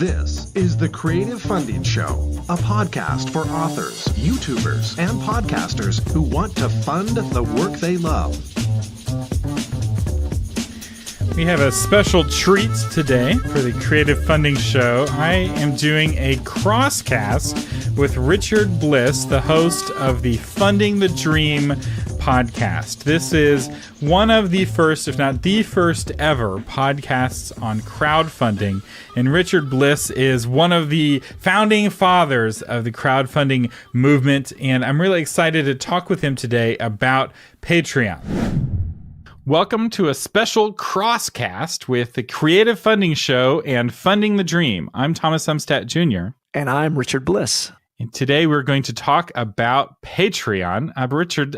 This is the Creative Funding Show, a podcast for authors, YouTubers, and podcasters who want to fund the work they love. We have a special treat today for the Creative Funding Show. I am doing a Crosscast with Richard Bliss, the host of the Funding the Dream podcast. This is one of the first, if not the first ever, podcasts on crowdfunding. And Richard Bliss is one of the founding fathers of the crowdfunding movement. And I'm really excited to talk with him today about Patreon. Welcome to a special Crosscast with the Creative Funding Show and Funding the Dream. I'm Thomas Umstattd Jr. And I'm Richard Bliss. And today we're going to talk about Patreon. Richard,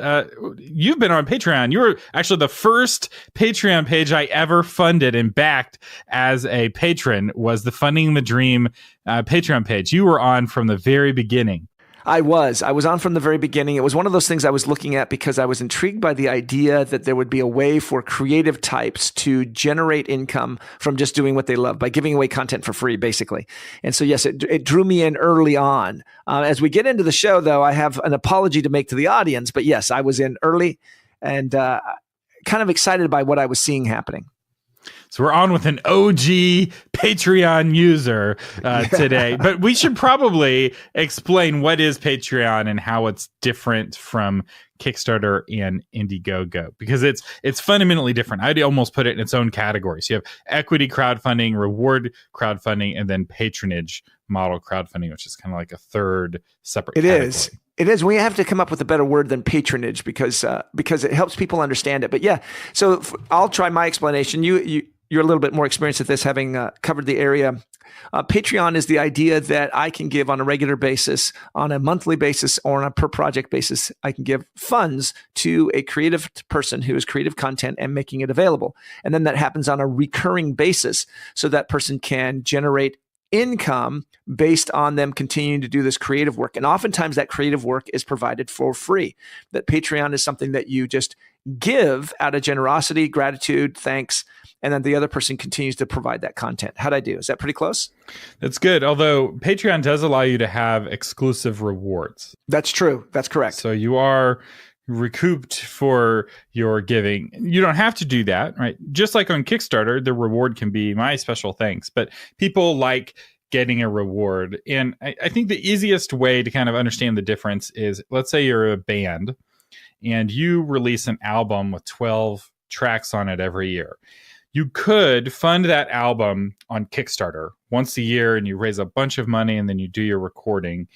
you've been on Patreon. You were actually the first Patreon page I ever funded and backed as a patron was the Funding the Dream Patreon page. You were on from the very beginning. I was on from the very beginning. It was one of those things I was looking at because I was intrigued by the idea that there would be a way for creative types to generate income from just doing what they love by giving away content for free, basically. And so, yes, it drew me in early on. As we get into the show, though, I have an apology to make to the audience. But yes, I was in early and kind of excited by what I was seeing happening. So we're on with an OG Patreon user today, but we should probably explain what is Patreon and how it's different from Kickstarter and Indiegogo, because it's fundamentally different. I'd almost put it in its own category. So you have equity crowdfunding, reward crowdfunding, and then patronage model crowdfunding, which is kind of like a third separate category. It is. We have to come up with a better word than patronage because it helps people understand it. But yeah, so I'll try my explanation. You're a little bit more experienced at this, having covered the area. Patreon is the idea that I can give on a regular basis, on a monthly basis, or on a per project basis. I can give funds to a creative person who is creative content and making it available. And then that happens on a recurring basis so that person can generate income based on them continuing to do this creative work. And oftentimes that creative work is provided for free. That Patreon is something that you just give out of generosity, gratitude, thanks, and then the other person continues to provide that content. How'd I do? Is that pretty close? That's good. Although Patreon does allow you to have exclusive rewards. That's true. That's correct. So you are recouped for your giving. You don't have to do that, right? Just like on Kickstarter, the reward can be my special thanks, but people like getting a reward. And I think the easiest way to kind of understand the difference is, let's say you're a band and you release an album with 12 tracks on it every year. You could fund that album on Kickstarter once a year and you raise a bunch of money and then you do your recording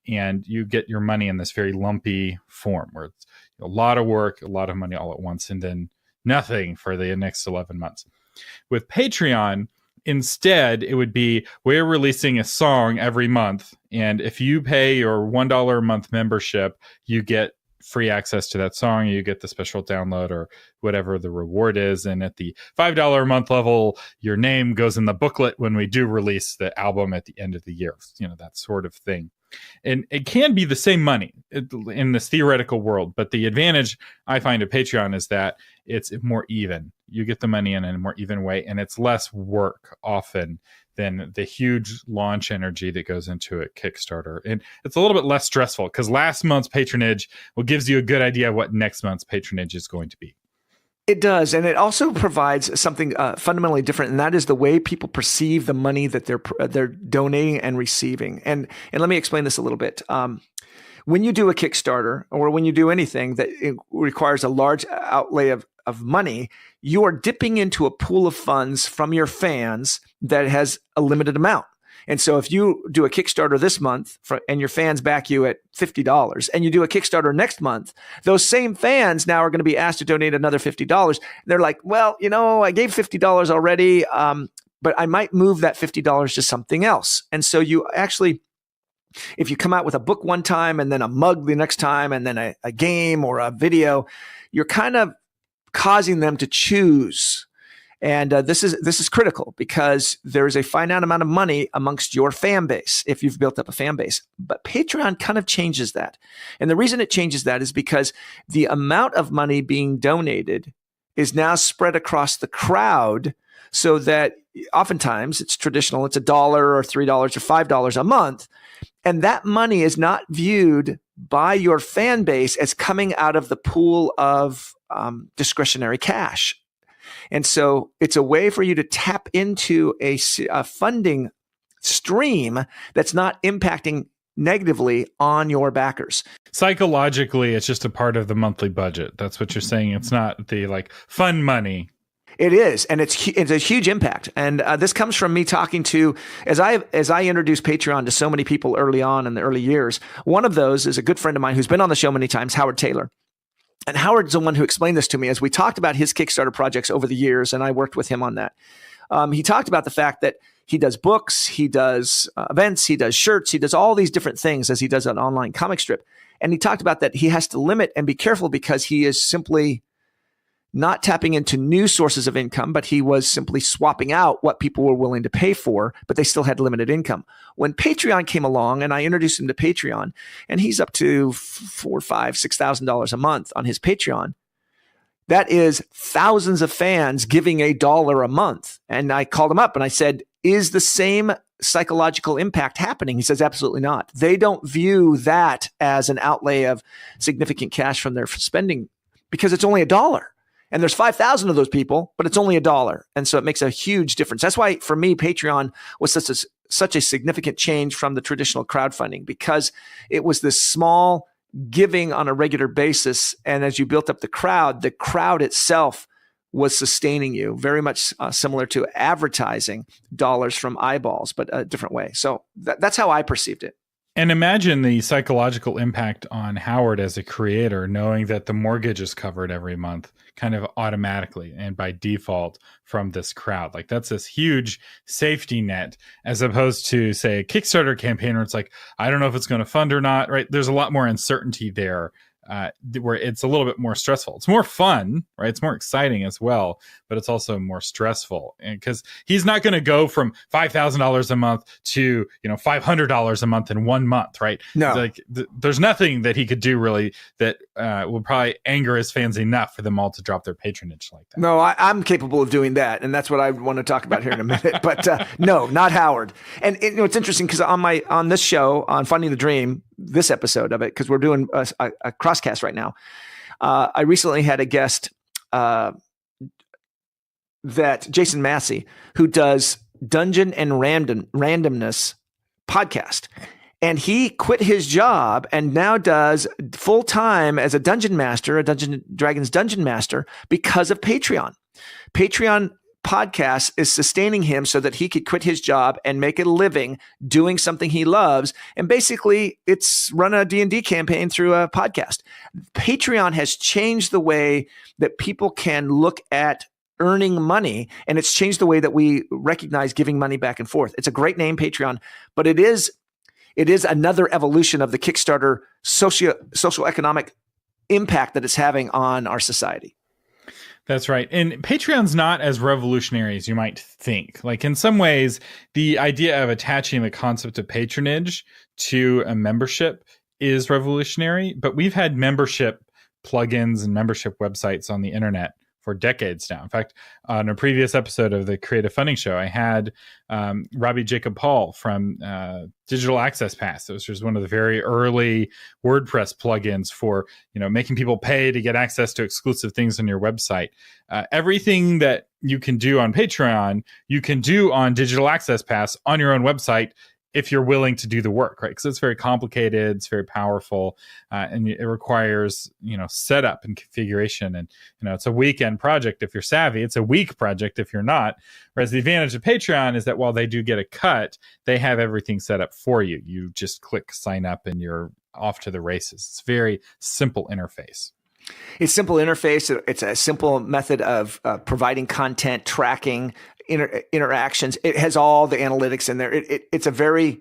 and you get your money in this very lumpy form where it's a lot of work, a lot of money all at once, and then nothing for the next 11 months. With Patreon, instead, it would be, we're releasing a song every month. And if you pay your $1 a month membership, you get free access to that song. You get the special download or whatever the reward is. And at the $5 a month level, your name goes in the booklet when we do release the album at the end of the year, that sort of thing. And it can be the same money in this theoretical world, but the advantage I find of Patreon is that it's more even. You get the money in a more even way, and it's less work often than the huge launch energy that goes into a Kickstarter. And it's a little bit less stressful because last month's patronage gives you a good idea of what next month's patronage is going to be. It does. And it also provides something fundamentally different. And that is the way people perceive the money that they're donating and receiving. And let me explain this a little bit. When you do a Kickstarter or when you do anything that it requires a large outlay of money, you are dipping into a pool of funds from your fans that has a limited amount. And so if you do a Kickstarter this month and your fans back you at $50 and you do a Kickstarter next month, those same fans now are going to be asked to donate another $50. They're like, well, I gave $50 already, but I might move that $50 to something else. And so you actually, if you come out with a book one time and then a mug the next time and then a game or a video, you're kind of causing them to choose. And this is critical because there is a finite amount of money amongst your fan base if you've built up a fan base. But Patreon kind of changes that. And the reason it changes that is because the amount of money being donated is now spread across the crowd so that oftentimes it's traditional. It's $1 or $3 or $5 a month. And that money is not viewed by your fan base as coming out of the pool of discretionary cash. And so it's a way for you to tap into a funding stream that's not impacting negatively on your backers. Psychologically, it's just a part of the monthly budget. That's what you're saying. It's not the like fun money. It is, and it's a huge impact. And this comes from me talking to, as I introduced Patreon to so many people early on in the early years. One of those is a good friend of mine who's been on the show many times, Howard Taylor. And Howard's the one who explained this to me as we talked about his Kickstarter projects over the years, and I worked with him on that. He talked about the fact that he does books, he does events, he does shirts, he does all these different things as he does an online comic strip. And he talked about that he has to limit and be careful because he is simply not tapping into new sources of income, but he was simply swapping out what people were willing to pay for, but they still had limited income. When Patreon came along and I introduced him to Patreon, and he's up to $4,000, $5,000, $6,000 a month on his Patreon, that is thousands of fans giving $1 a month. And I called him up and I said, is the same psychological impact happening? He says, absolutely not. They don't view that as an outlay of significant cash from their spending because it's only $1. And there's 5,000 of those people, but it's only $1. And so it makes a huge difference. That's why, for me, Patreon was such a significant change from the traditional crowdfunding, because it was this small giving on a regular basis. And as you built up the crowd itself was sustaining you, very much similar to advertising dollars from eyeballs, but a different way. So that's how I perceived it. And imagine the psychological impact on Howard as a creator, knowing that the mortgage is covered every month kind of automatically and by default from this crowd. Like that's this huge safety net, as opposed to, say, a Kickstarter campaign where it's like, I don't know if it's going to fund or not, right? There's a lot more uncertainty there. Where it's a little bit more stressful. It's more fun, right? It's more exciting as well, but it's also more stressful. And because he's not going to go from $5,000 a month to, $500 a month in 1 month, right? No, like there's nothing that he could do really that will probably anger his fans enough for them all to drop their patronage like that. No, I'm capable of doing that, and that's what I want to talk about here in a minute. But no, not Howard. And it's interesting because on this show on Funding the Dream, this episode of it, because we're doing a Crosscast right now. I recently had a guest that Jason Massey, who does Dungeon and Randomness podcast. And he quit his job and now does full time as a dungeon master, a Dungeons & Dragons dungeon master, because of Patreon. Patreon podcast is sustaining him so that he could quit his job and make a living doing something he loves. And basically it's run a D&D campaign through a podcast. Patreon has changed the way that people can look at earning money, and it's changed the way that we recognize giving money back and forth. It's a great name, Patreon, but it is another evolution of the Kickstarter social economic impact that it's having on our society. That's right. And Patreon's not as revolutionary as you might think. Like in some ways, the idea of attaching the concept of patronage to a membership is revolutionary, but we've had membership plugins and membership websites on the internet for decades now. In fact, on a previous episode of the Creative Funding Show, I had Robbie Jacob Paul from Digital Access Pass. It was just one of the very early WordPress plugins for making people pay to get access to exclusive things on your website. Everything that you can do on Patreon, you can do on Digital Access Pass on your own website if you're willing to do the work, right? Because it's very complicated, it's very powerful, and it requires, setup and configuration. And, it's a weekend project if you're savvy. It's a week project if you're not. Whereas the advantage of Patreon is that while they do get a cut, they have everything set up for you. You just click sign up and you're off to the races. It's a very simple interface. It's simple interface. It's a simple method of providing content, tracking, interactions. It has all the analytics in there. It's a very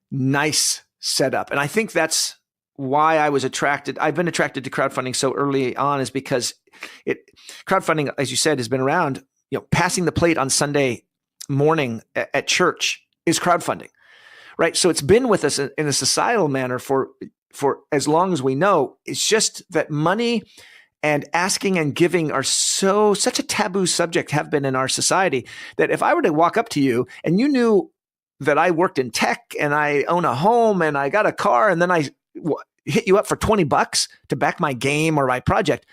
nice setup. And I think that's why I was attracted. I've been attracted to crowdfunding so early on, is because crowdfunding, as you said, has been around. Passing the plate on Sunday morning at church is crowdfunding, right? So it's been with us in a societal manner for as long as we know. It's just that money And asking and giving are such a taboo subject, have been in our society, that if I were to walk up to you and you knew that I worked in tech and I own a home and I got a car, and then I hit you up for $20 to back my game or my project.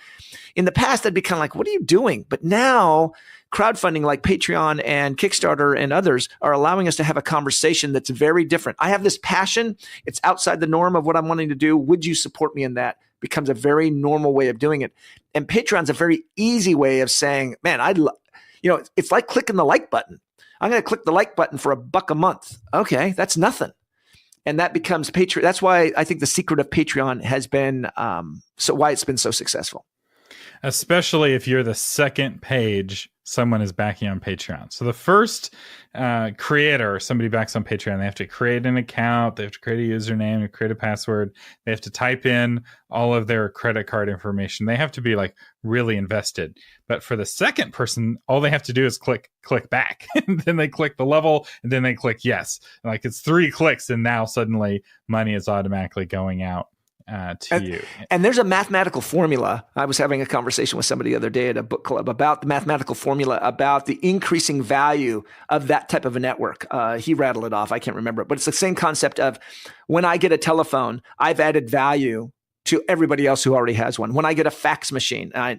In the past, I'd be kind of like, what are you doing? But now crowdfunding like Patreon and Kickstarter and others are allowing us to have a conversation that's very different. I have this passion. It's outside the norm of what I'm wanting to do. Would you support me in that? Becomes a very normal way of doing it. And Patreon's a very easy way of saying, man, it's like clicking the like button. I'm going to click the like button for $1 a month. Okay, that's nothing. And that becomes Patreon. That's why I think the secret of Patreon has been why it's been so successful. Especially if you're the second page someone is backing on Patreon. So the first creator, somebody backs on Patreon, they have to create an account, they have to create a username, they create a password, they have to type in all of their credit card information. They have to be like really invested. But for the second person, all they have to do is click back. And then they click the level, and then they click yes. Like it's 3 clicks, and now suddenly money is automatically going out to you. And there's a mathematical formula. I was having a conversation with somebody the other day at a book club about the mathematical formula about the increasing value of that type of a network. He rattled it off. I can't remember it, but it's the same concept of when I get a telephone, I've added value to everybody else who already has one. When I get a fax machine, I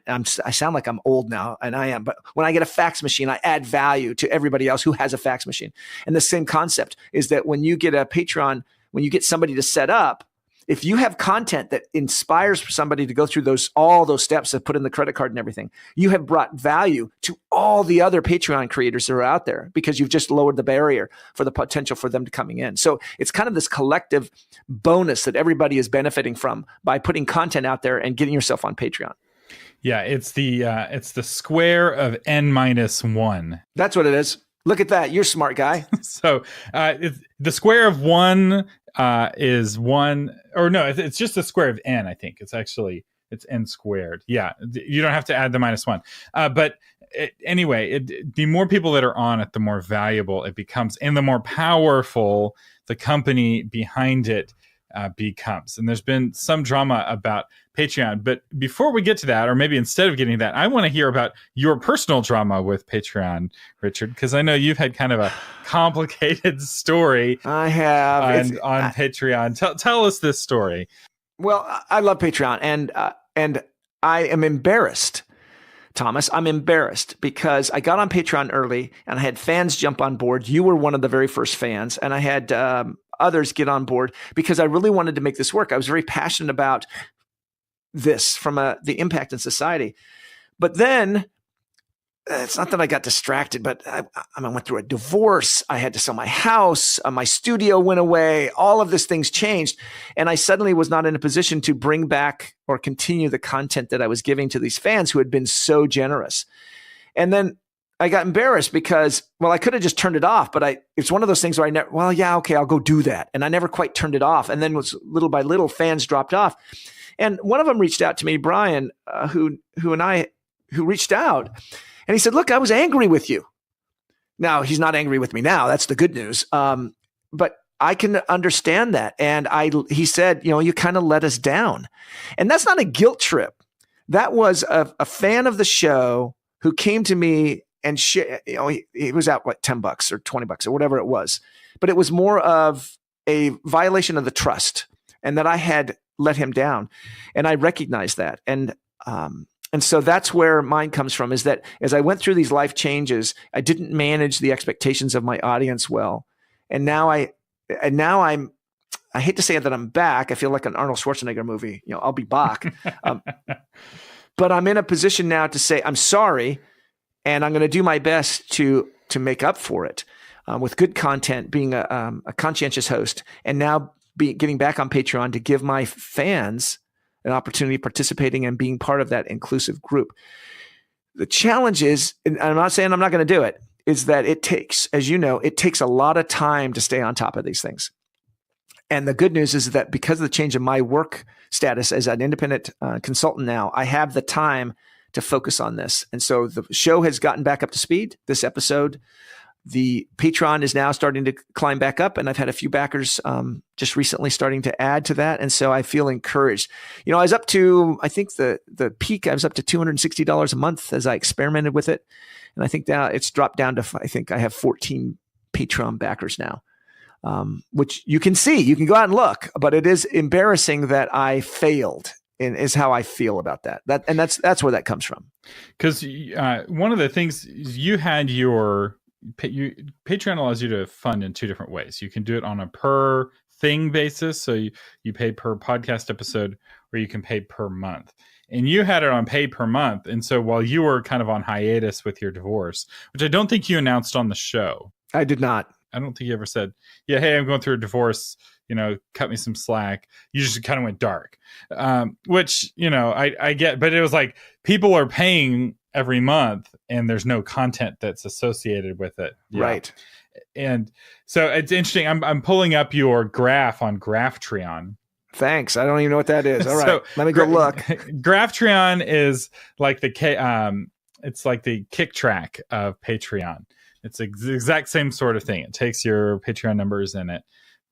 sound like I'm old now, and I am, but when I get a fax machine, I add value to everybody else who has a fax machine. And the same concept is that when you get a Patreon, when you get somebody to set up, if you have content that inspires somebody to go through all those steps of put in the credit card and everything, you have brought value to all the other Patreon creators that are out there because you've just lowered the barrier for the potential for them to coming in. So it's kind of this collective bonus that everybody is benefiting from by putting content out there and getting yourself on Patreon. Yeah, it's the square of n-1. That's what it is. Look at that. You're a smart guy. So the square of 1 is 1, or no, it's just the square of n, I think. It's n squared. Yeah, you don't have to add the -1. But anyway, the more people that are on it, the more valuable it becomes, and the more powerful the company behind it becomes. And there's been some drama about Patreon. But before we get to that, or maybe instead of getting to that, I want to hear about your personal drama with Patreon, Richard, because I know you've had kind of a complicated story. I have on Patreon. Tell us this story. Well, I love Patreon, and I am embarrassed, Thomas. I'm embarrassed because I got on Patreon early, and I had fans jump on board. You were one of the very first fans, and I had others get on board because I really wanted to make this work. I was very passionate about this from the impact in society. But then it's not that I got distracted, but I went through a divorce. I had to sell my house. My studio went away. All of these things changed. And I suddenly was not in a position to bring back or continue the content that I was giving to these fans who had been so generous. And then I got embarrassed because, I could have just turned it off, but it's one of those things where I'll go do that. And I never quite turned it off. And then little by little, fans dropped off. And one of them reached out to me, Brian, who reached out, and he said, look, I was angry with you. Now, he's not angry with me now. That's the good news. But I can understand that. And he said, you kind of let us down. And that's not a guilt trip. That was a fan of the show who came to me and he was out like $10 or $20 or whatever it was. But it was more of a violation of the trust, and that I had let him down. And I recognized that. And so that's where mine comes from, is that as I went through these life changes, I didn't manage the expectations of my audience well. And now I'm, I hate to say that I'm back. I feel like an Arnold Schwarzenegger movie, I'll be back. But I'm in a position now to say, I'm sorry. And I'm going to do my best to make up for it with good content, being a conscientious host, and now getting back on Patreon to give my fans an opportunity participating and being part of that inclusive group. The challenge is, and I'm not saying I'm not going to do it, is that it takes a lot of time to stay on top of these things. And the good news is that because of the change in my work status as an independent consultant now, I have the time to focus on this. And so the show has gotten back up to speed. This episode The Patreon is now starting to climb back up, and I've had a few backers just recently starting to add to that. And so I feel encouraged. I was up to, I think the peak, I was up to $260 a month as I experimented with it. And I think now it's dropped down to, I think I have 14 Patreon backers now, which you can see. You can go out and look, but it is embarrassing that I failed. And is how I feel about that. That's where that comes from. Because one of the things is you had Patreon allows you to fund in two different ways. You can do it on a per thing basis. So you pay per podcast episode, or you can pay per month. And you had it on pay per month. And so while you were kind of on hiatus with your divorce, which I don't think you announced on the show. I did not. I don't think you ever said, yeah, hey, I'm going through a divorce, cut me some slack. You just kind of went dark, which, I get, but it was like people are paying every month and there's no content that's associated with it. Yeah. Right. And so it's interesting. I'm pulling up your graph on Graphtreon. Thanks. I don't even know what that is. All right. So, let me go look. Graphtreon is like it's like the kick track of Patreon. It's the exact same sort of thing. It takes your Patreon numbers and it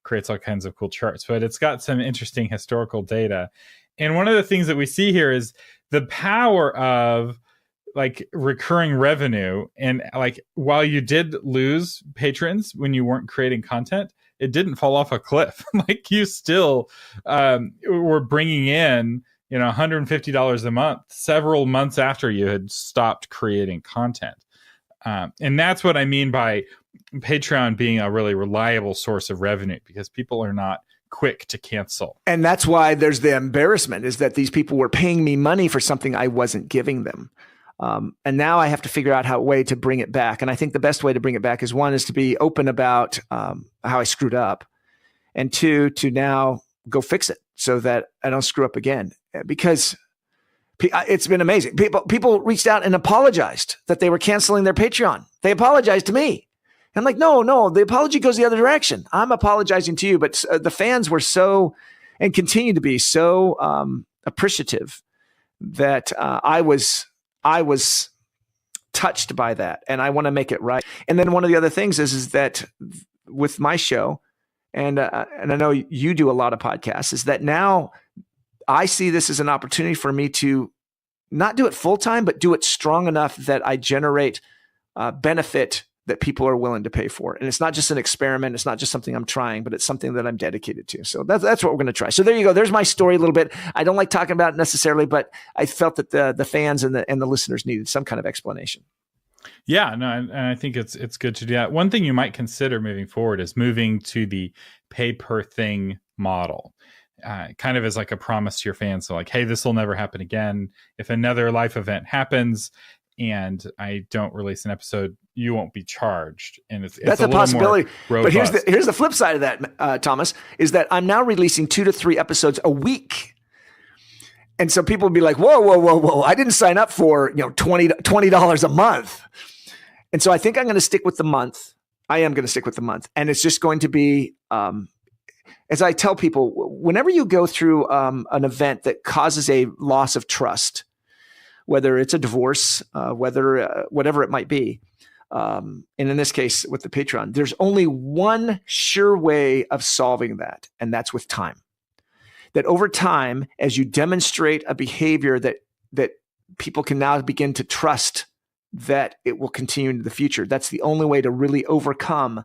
creates all kinds of cool charts, but it's got some interesting historical data. And one of the things that we see here is the power of like recurring revenue. And like, while you did lose patrons when you weren't creating content, it didn't fall off a cliff. Like you still were bringing in, $150 a month, several months after you had stopped creating content. And that's what I mean by Patreon being a really reliable source of revenue, because people are not quick to cancel. And that's why there's the embarrassment, is that these people were paying me money for something I wasn't giving them. And now I have to figure out a way to bring it back. And I think the best way to bring it back is, one, is to be open about how I screwed up, and two, to now go fix it so that I don't screw up again. Because it's been amazing. People reached out and apologized that they were canceling their Patreon. They apologized to me. I'm like, no, the apology goes the other direction. I'm apologizing to you. But the fans were so, and continue to be so appreciative that I was touched by that. And I want to make it right. And then one of the other things is that with my show, and I know you do a lot of podcasts, is that now I see this as an opportunity for me to not do it full time, but do it strong enough that I generate benefit that people are willing to pay for. And it's not just an experiment. It's not just something I'm trying, but it's something that I'm dedicated to. So that's what we're going to try. So there you go. There's my story a little bit. I don't like talking about it necessarily, but I felt that the fans and the listeners needed some kind of explanation. Yeah, no, and I think it's good to do that. One thing you might consider moving forward is moving to the pay per thing model. Kind of as like a promise to your fans. So like, hey, this will never happen again. If another life event happens and I don't release an episode, you won't be charged. And that's a possibility. But here's the flip side of that, Thomas, is that I'm now releasing 2 to 3 episodes a week. And so people will be like, whoa. I didn't sign up for, $20 a month. And so I think I'm going to stick with the month. I am going to stick with the month. And it's just going to be, as I tell people, whenever you go through an event that causes a loss of trust, whether it's a divorce, whatever it might be, and in this case with the Patreon, there's only one sure way of solving that, and that's with time. That over time, as you demonstrate a behavior that people can now begin to trust that it will continue into the future, that's the only way to really overcome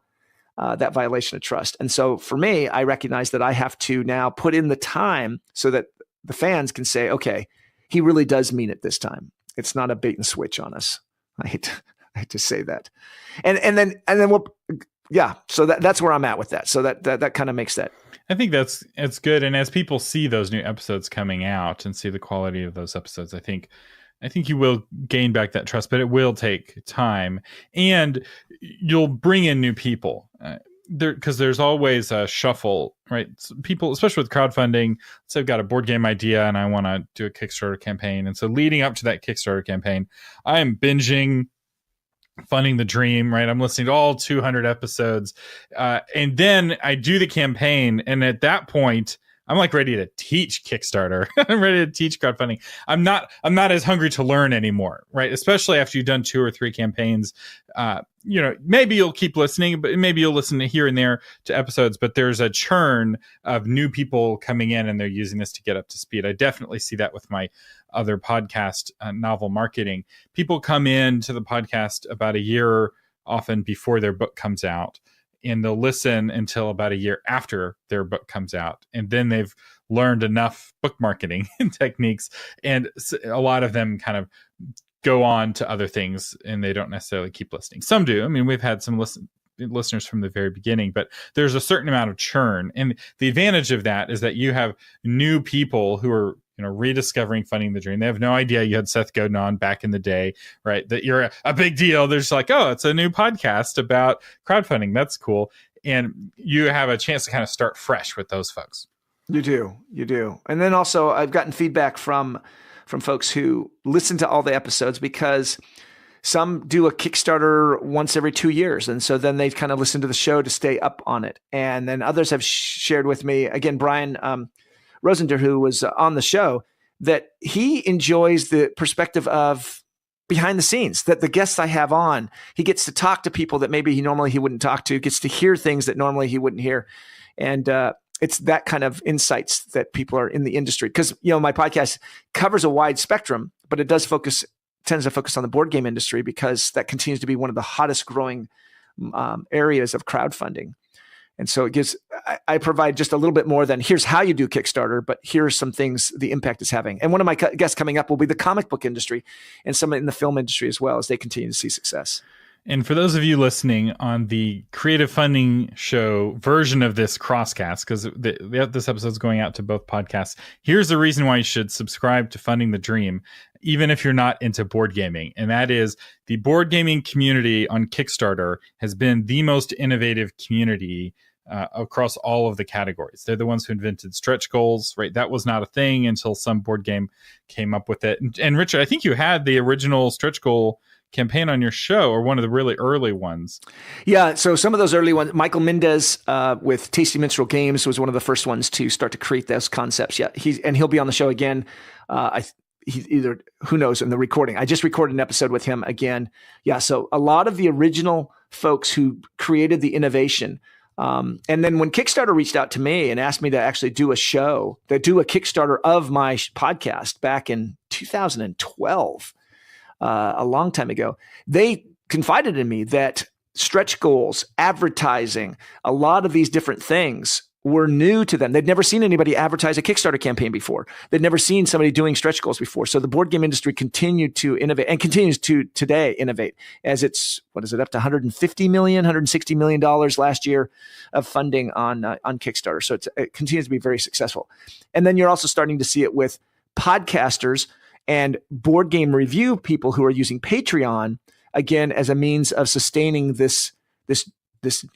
that violation of trust. And so for me, I recognize that I have to now put in the time so that the fans can say, okay, he really does mean it this time. It's not a bait and switch on us. I hate to say that. And then we'll, yeah. So that's where I'm at with that. So that kind of makes that. I think it's good. And as people see those new episodes coming out and see the quality of those episodes, I think you will gain back that trust, but it will take time, and you'll bring in new people because there's always a shuffle, right? So people, especially with crowdfunding, so I've got a board game idea and I want to do a Kickstarter campaign. And so leading up to that Kickstarter campaign, I am binging Funding the Dream, right? I'm listening to all 200 episodes. And then I do the campaign. And at that point, I'm like ready to teach Kickstarter. I'm ready to teach crowdfunding. I'm not as hungry to learn anymore, right? Especially after you've done 2 or 3 campaigns. Maybe you'll keep listening, but maybe you'll listen to here and there to episodes, but there's a churn of new people coming in and they're using this to get up to speed. I definitely see that with my other podcast, Novel Marketing. People come in to the podcast about a year often before their book comes out, and they'll listen until about a year after their book comes out. And then they've learned enough book marketing techniques. And a lot of them kind of go on to other things and they don't necessarily keep listening. Some do. I mean, we've had some listeners from the very beginning, but there's a certain amount of churn. And the advantage of that is that you have new people who are rediscovering Funding the Dream. They have no idea you had Seth Godin on back in the day, right? That you're a big deal. They're just like, oh, it's a new podcast about crowdfunding. That's cool. And you have a chance to kind of start fresh with those folks. You do. And then also I've gotten feedback from folks who listen to all the episodes, because some do a Kickstarter once every 2 years. And so then they kind of listen to the show to stay up on it. And then others have shared with me, again, Brian Rosender, who was on the show, that he enjoys the perspective of behind the scenes, that the guests I have on, he gets to talk to people that maybe he wouldn't talk to, gets to hear things that normally he wouldn't hear. And it's that kind of insights that people are in the industry. Because, my podcast covers a wide spectrum, but it tends to focus on the board game industry, because that continues to be one of the hottest growing areas of crowdfunding. And so I provide just a little bit more than here's how you do Kickstarter, but here's some things the impact is having. And one of my guests coming up will be the comic book industry and some in the film industry as well, as they continue to see success. And for those of you listening on the Creative Funding Show version of this Crosscast, because this episode is going out to both podcasts, here's the reason why you should subscribe to Funding the Dream, even if you're not into board gaming. And that is, the board gaming community on Kickstarter has been the most innovative community across all of the categories. They're the ones who invented stretch goals, right? That was not a thing until some board game came up with it. And Richard, I think you had the original stretch goal campaign on your show, or one of the really early ones. Yeah, so some of those early ones, Michael Mendez with Tasty Minstrel Games was one of the first ones to start to create those concepts. Yeah, he'll be on the show again. Who knows, in the recording. I just recorded an episode with him again. Yeah, so a lot of the original folks who created the innovation. And then when Kickstarter reached out to me and asked me to actually do a Kickstarter of my podcast back in 2012, a long time ago, they confided in me that stretch goals, advertising, a lot of these different things were new to them. They'd never seen anybody advertise a Kickstarter campaign before. They'd never seen somebody doing stretch goals before. So the board game industry continued to innovate, and continues to today innovate, as it's, up to $150 million, $160 million last year of funding on Kickstarter. So it continues to be very successful. And then you're also starting to see it with podcasters and board game review people who are using Patreon, again, as a means of sustaining this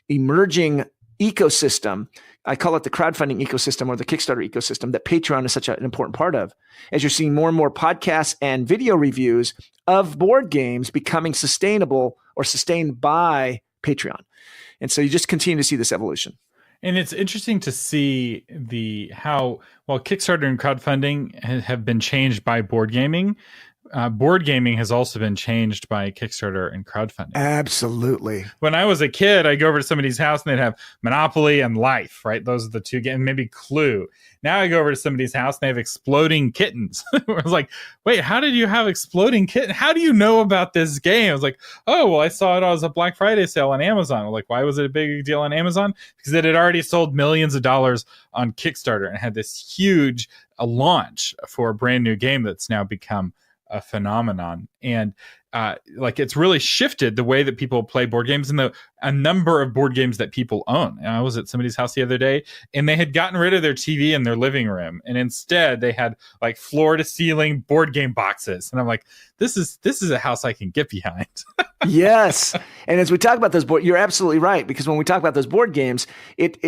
emerging ecosystem. I call it the crowdfunding ecosystem, or the Kickstarter ecosystem, that Patreon is such an important part of. As you're seeing more and more podcasts and video reviews of board games becoming sustainable or sustained by Patreon. And so you just continue to see this evolution. And it's interesting to see how Kickstarter and crowdfunding have been changed by board gaming. Board gaming has also been changed by Kickstarter and crowdfunding. Absolutely. When I was a kid, I'd go over to somebody's house and they'd have Monopoly and Life, right? Those are the two games, maybe Clue. Now I go over to somebody's house and they have Exploding Kittens. I was like, wait, how did you have Exploding Kitten? How do you know about this game? I was like, oh, well, I saw it as a Black Friday sale on Amazon. I'm like, why was it a big deal on Amazon? Because it had already sold millions of dollars on Kickstarter and had this huge launch for a brand new game that's now become a phenomenon. And it's really shifted the way that people play board games, and a number of board games that people own. And I was at somebody's house the other day, and they had gotten rid of their TV in their living room, and instead they had like floor to ceiling board game boxes. And I'm like, this is a house I can get behind. Yes. And as we talk about those you're absolutely right, because when we talk about those board games, it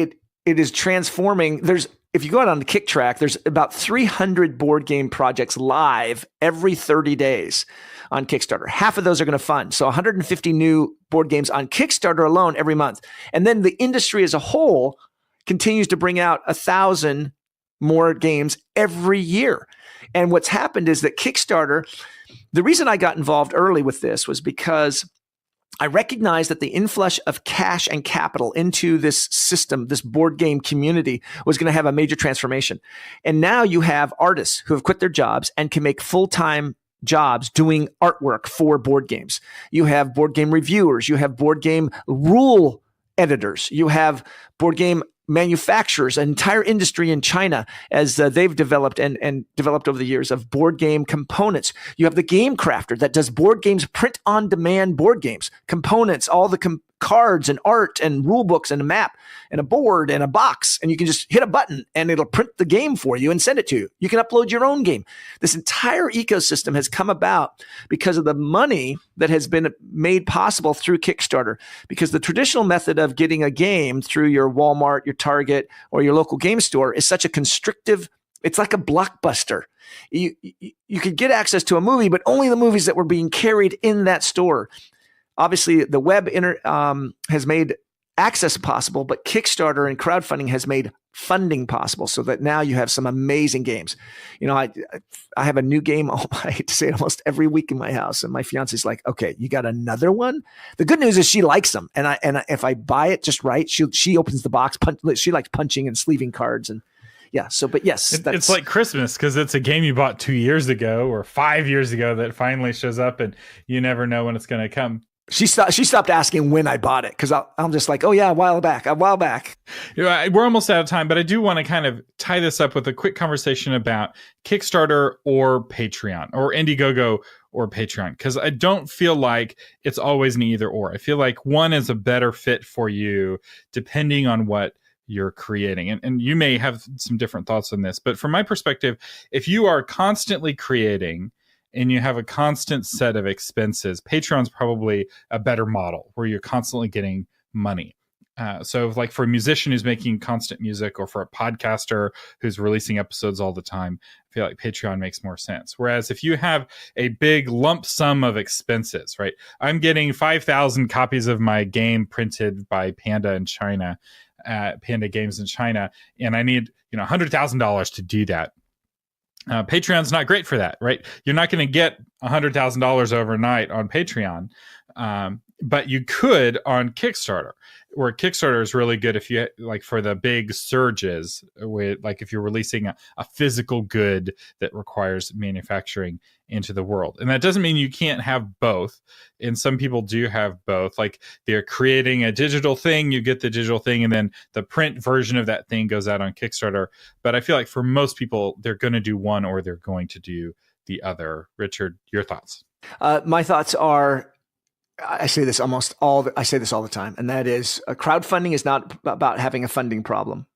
is transforming. If you go out on the Kick track, there's about 300 board game projects live every 30 days on Kickstarter. Half of those are going to fund. So 150 new board games on Kickstarter alone every month. And then the industry as a whole continues to bring out 1,000 more games every year. And what's happened is that Kickstarter, the reason I got involved early with this was because I recognized that the inflush of cash and capital into this system, this board game community, was going to have a major transformation. And now you have artists who have quit their jobs and can make full-time jobs doing artwork for board games. You have board game reviewers. You have board game rule editors. You have board game manufacturers, an entire industry in China as they've developed and developed over the years of board game components. You have the game crafter that does board games, print on demand board games, components, all the cards and art and rule books and a map and a board and a box. And you can just hit a button and it'll print the game for you and send it to you. You can upload your own game. This entire ecosystem has come about because of the money that has been made possible through Kickstarter, because the traditional method of getting a game through your Walmart, your Target, or your local game store is such a constrictive, it's like a Blockbuster. You could get access to a movie, but only the movies that were being carried in that store. Obviously, the web has made access possible, but Kickstarter and crowdfunding has made funding possible, so that now you have some amazing games. You know, I have a new game, I hate to say it, almost every week in my house, and my fiance's like, "Okay, you got another one?" The good news is she likes them, and if I buy it just right, she opens the box. She likes punching and sleeving cards, and yeah. So, but yes, it's like Christmas, because it's a game you bought 2 years ago or 5 years ago that finally shows up, and you never know when it's going to come. She stopped asking when I bought it, because I'm just like, oh yeah, a while back. We're almost out of time, but I do want to kind of tie this up with a quick conversation about Kickstarter or Patreon, or Indiegogo or Patreon, because I don't feel like it's always an either or. I feel like one is a better fit for you depending on what you're creating. And you may have some different thoughts on this, but from my perspective, if you are constantly creating and you have a constant set of expenses, Patreon's probably a better model where you're constantly getting money. So like for a musician who's making constant music, or for a podcaster who's releasing episodes all the time, I feel like Patreon makes more sense. Whereas if you have a big lump sum of expenses, right? I'm getting 5,000 copies of my game printed by Panda in China, Panda Games in China, and I need $100,000 to do that. Patreon's not great for that, right? You're not going to get $100,000 overnight on Patreon, but you could on Kickstarter, where Kickstarter is really good if you like for the big surges, with like if you're releasing a physical good that requires manufacturing into the world. And that doesn't mean you can't have both. And some people do have both. Like they're creating a digital thing, you get the digital thing, and then the print version of that thing goes out on Kickstarter. But I feel like for most people, they're going to do one or they're going to do the other. Richard, your thoughts? My thoughts are, I say this all the time, and that is crowdfunding is not about having a funding problem.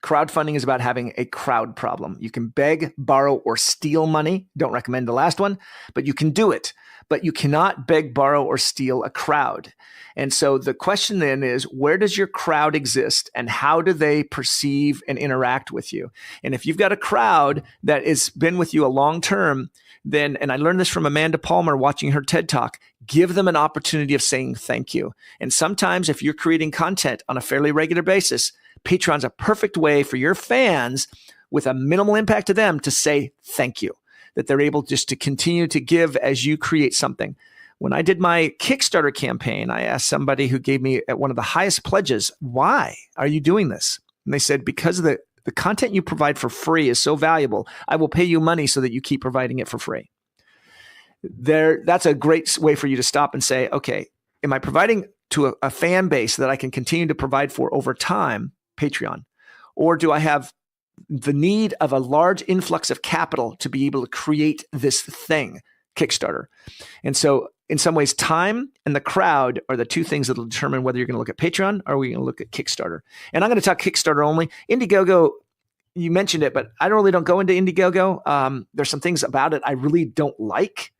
Crowdfunding is about having a crowd problem. You can beg, borrow, or steal money. Don't recommend the last one, but you can do it. But you cannot beg, borrow, or steal a crowd. And so the question then is, where does your crowd exist, and how do they perceive and interact with you? And if you've got a crowd that has been with you a long term, then, and I learned this from Amanda Palmer watching her TED Talk, give them an opportunity of saying thank you. And sometimes if you're creating content on a fairly regular basis, Patreon's a perfect way for your fans with a minimal impact to them to say thank you, that they're able just to continue to give as you create something. When I did my Kickstarter campaign, I asked somebody who gave me one of the highest pledges, why are you doing this? And they said, because of the content you provide for free is so valuable, I will pay you money so that you keep providing it for free. That's a great way for you to stop and say, okay, am I providing to a fan base that I can continue to provide for over time, Patreon? Or do I have the need of a large influx of capital to be able to create this thing, Kickstarter? And so in some ways, time and the crowd are the two things that will determine whether you're going to look at Patreon or we're going to look at Kickstarter. And I'm going to talk Kickstarter only. Indiegogo, you mentioned it, but I really don't go into Indiegogo. There's some things about it I really don't like.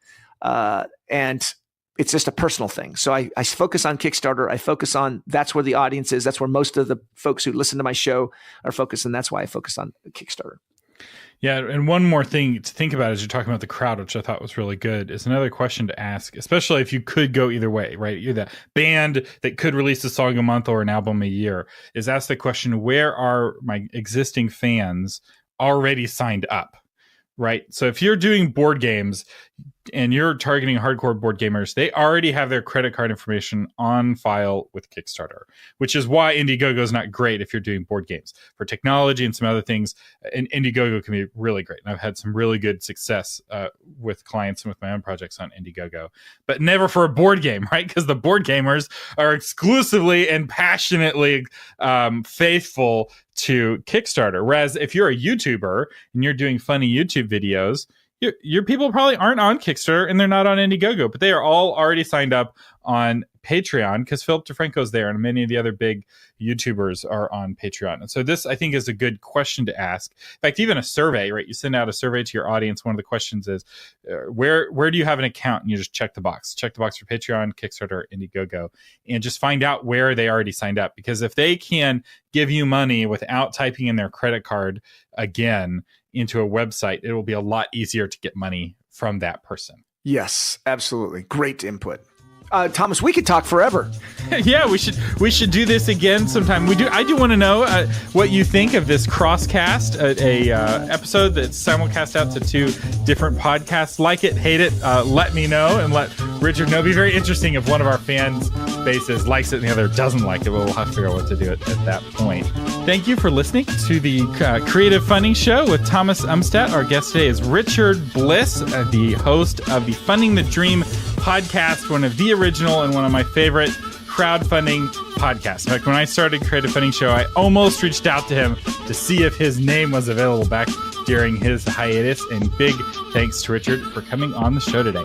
And it's just a personal thing. So I focus on Kickstarter. I focus on, that's where the audience is. That's where most of the folks who listen to my show are focused. And that's why I focus on Kickstarter. Yeah. And one more thing to think about as you're talking about the crowd, which I thought was really good, is another question to ask, especially if you could go either way, right? You're the band that could release a song a month or an album a year, is ask the question, where are my existing fans already signed up, right? So if you're doing board games and you're targeting hardcore board gamers, they already have their credit card information on file with Kickstarter, which is why Indiegogo is not great if you're doing board games. For technology and some other things, and Indiegogo can be really great. And I've had some really good success with clients and with my own projects on Indiegogo, but never for a board game, right? Because the board gamers are exclusively and passionately faithful to Kickstarter. Whereas if you're a YouTuber and you're doing funny YouTube videos, your people probably aren't on Kickstarter and they're not on Indiegogo, but they are all already signed up on Patreon because Philip DeFranco's there and many of the other big YouTubers are on Patreon. And so this, I think, is a good question to ask. In fact, even a survey, right? You send out a survey to your audience. One of the questions is, where do you have an account? And you just check the box. Check the box for Patreon, Kickstarter, Indiegogo, and just find out where they already signed up. Because if they can give you money without typing in their credit card again into a website, it will be a lot easier to get money from that person. Yes, absolutely. Great input. Thomas, we could talk forever. Yeah, we should do this again sometime. I do want to know what you think of this Crosscast, a episode that's simulcast out to 2 different podcasts. Like it, hate it, let me know and let Richard know. It'd be very interesting if one of our fans bases likes it and the other doesn't like it, but we'll have to figure out what to do at that point. Thank you for listening to the Creative Funding Show with Thomas Umstattd. Our guest today is Richard Bliss, the host of the Funding the Dream podcast, one of the original and one of my favorite crowdfunding podcasts. In fact, when I started Creative Funding Show, I almost reached out to him to see if his name was available back during his hiatus. And big thanks to Richard for coming on the show today.